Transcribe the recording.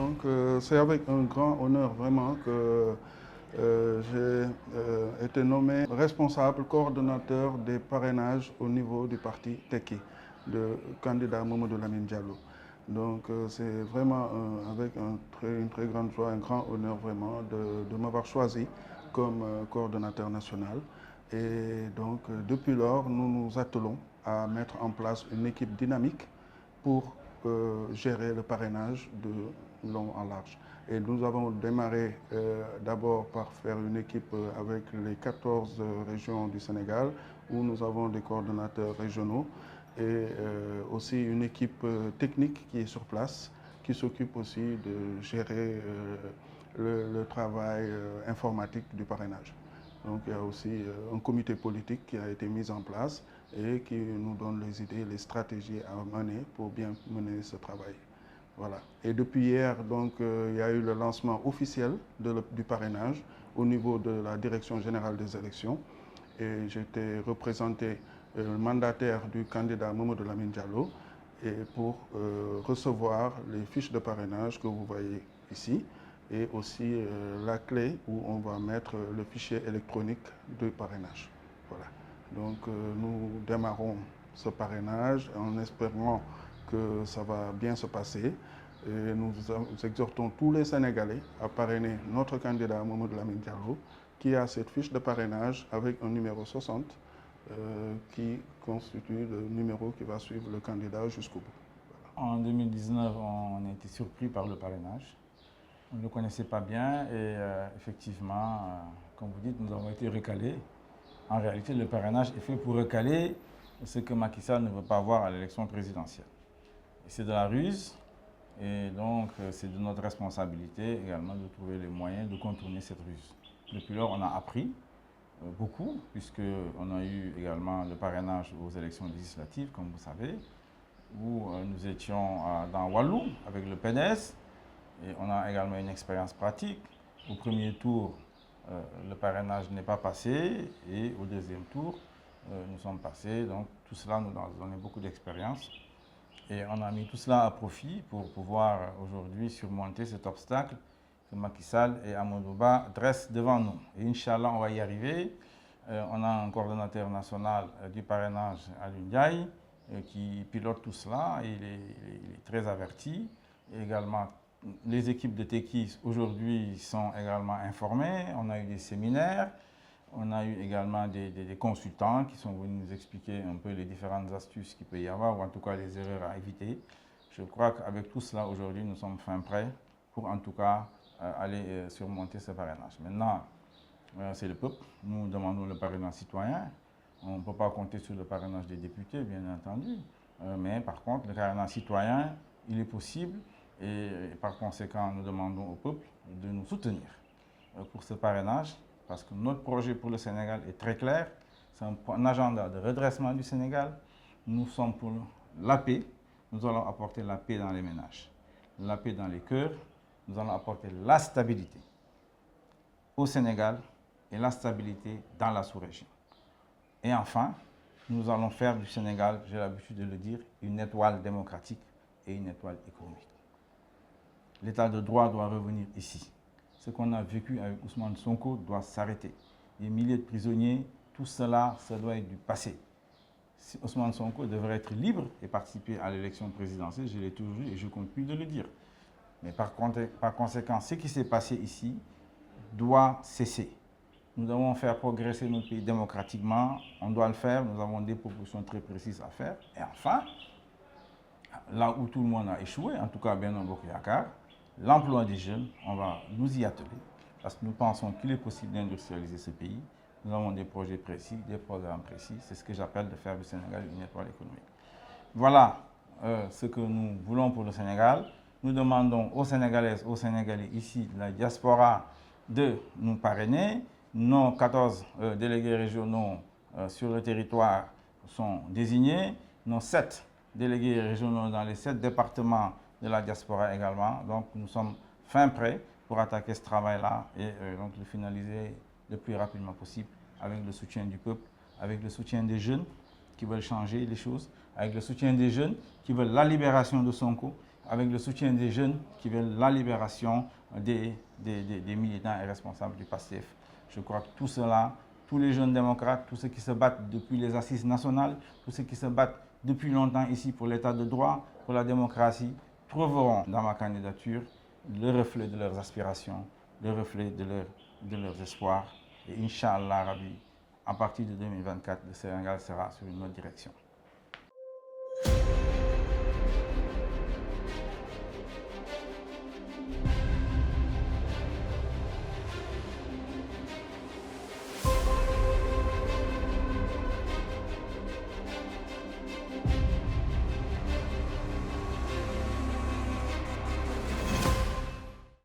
Donc, c'est avec un grand honneur vraiment que j'ai été nommé responsable coordonnateur des parrainages au niveau du parti Tekki, de candidat Mamadou Lamine Diallo. Donc, c'est vraiment avec une très grande joie, un grand honneur vraiment de m'avoir choisi comme coordonnateur national. Et donc, depuis lors, nous nous attelons à mettre en place une équipe dynamique pour gérer le parrainage de long en large. Et nous avons démarré d'abord par faire une équipe avec les 14 régions du Sénégal, où nous avons des coordonnateurs régionaux et aussi une équipe technique qui est sur place, qui s'occupe aussi de gérer le travail informatique du parrainage. Donc il y a aussi un comité politique qui a été mis en place et qui nous donne les idées, les stratégies à mener pour bien mener ce travail. Voilà. Et depuis hier, donc, il y a eu le lancement officiel du parrainage au niveau de la Direction générale des élections. Et j'étais représenté mandataire du candidat Mamadou Lamine Diallo et pour recevoir les fiches de parrainage que vous voyez ici et aussi la clé où on va mettre le fichier électronique de parrainage. Voilà. Donc nous démarrons ce parrainage en espérant que ça va bien se passer. Et nous exhortons tous les Sénégalais à parrainer notre candidat Mamadou Lamine Diallo qui a cette fiche de parrainage avec un numéro 60 qui constitue le numéro qui va suivre le candidat jusqu'au bout. Voilà. En 2019, on a été surpris par le parrainage. On ne le connaissait pas bien et effectivement, comme vous dites, nous avons été recalés. En réalité, le parrainage est fait pour recaler ce que Macky Sall ne veut pas voir à l'élection présidentielle. C'est de la ruse et donc c'est de notre responsabilité également de trouver les moyens de contourner cette ruse. Depuis lors, on a appris beaucoup puisqu'on a eu également le parrainage aux élections législatives, comme vous savez, où nous étions dans Wallou avec le PNS. Et on a également une expérience pratique. Au premier tour, le parrainage n'est pas passé et au deuxième tour, nous sommes passés. Donc tout cela nous a donné beaucoup d'expérience. Et on a mis tout cela à profit pour pouvoir aujourd'hui surmonter cet obstacle que Macky Sall et Amadou Ba dressent devant nous. Et Inch'Allah, on va y arriver. On a un coordonnateur national du parrainage, Alioune Ndiaye, qui pilote tout cela. Il est très averti. Et également, les équipes de Tekki aujourd'hui sont également informées. On a eu des séminaires. On a eu également des consultants qui sont venus nous expliquer un peu les différentes astuces qu'il peut y avoir, ou en tout cas les erreurs à éviter. Je crois qu'avec tout cela, aujourd'hui, nous sommes fin prêts pour en tout cas aller surmonter ce parrainage. Maintenant, c'est le peuple. Nous demandons le parrainage citoyen. On ne peut pas compter sur le parrainage des députés, bien entendu. Mais par contre, le parrainage citoyen, il est possible. Et par conséquent, nous demandons au peuple de nous soutenir pour ce parrainage. Parce que notre projet pour le Sénégal est très clair. C'est un agenda de redressement du Sénégal. Nous sommes pour la paix. Nous allons apporter la paix dans les ménages, la paix dans les cœurs. Nous allons apporter la stabilité au Sénégal et la stabilité dans la sous-région. Et enfin, nous allons faire du Sénégal, j'ai l'habitude de le dire, une étoile démocratique et une étoile économique. L'état de droit doit revenir ici. Ce qu'on a vécu avec Ousmane Sonko doit s'arrêter. Les milliers de prisonniers, tout cela, ça doit être du passé. Ousmane Sonko devrait être libre et participer à l'élection présidentielle, je l'ai toujours dit et je continue de le dire. Mais par conséquent, ce qui s'est passé ici doit cesser. Nous devons faire progresser notre pays démocratiquement, on doit le faire, nous avons des propositions très précises à faire. Et enfin, là où tout le monde a échoué, en tout cas Benno Bokk Yakaar, l'emploi des jeunes, on va nous y atteler parce que nous pensons qu'il est possible d'industrialiser ce pays. Nous avons des projets précis, des programmes précis. C'est ce que j'appelle de faire du Sénégal une étoile économique. Voilà ce que nous voulons pour le Sénégal. Nous demandons aux Sénégalaises, aux Sénégalais ici de la diaspora de nous parrainer. Nos 14 délégués régionaux sur le territoire sont désignés. Nos 7 délégués régionaux dans les 7 départements de la diaspora également. Donc nous sommes fin prêts pour attaquer ce travail-là et donc le finaliser le plus rapidement possible avec le soutien du peuple, avec le soutien des jeunes qui veulent changer les choses, avec le soutien des jeunes qui veulent la libération de Sonko, avec le soutien des jeunes qui veulent la libération des militants et responsables du PASTEF. Je crois que tout cela, tous les jeunes démocrates, tous ceux qui se battent depuis les assises nationales, tous ceux qui se battent depuis longtemps ici pour l'état de droit, pour la démocratie, trouveront dans ma candidature le reflet de leurs aspirations, le reflet de leurs espoirs. Et Inch'Allah, Rabbi, à partir de 2024, le Sénégal sera sur une autre direction.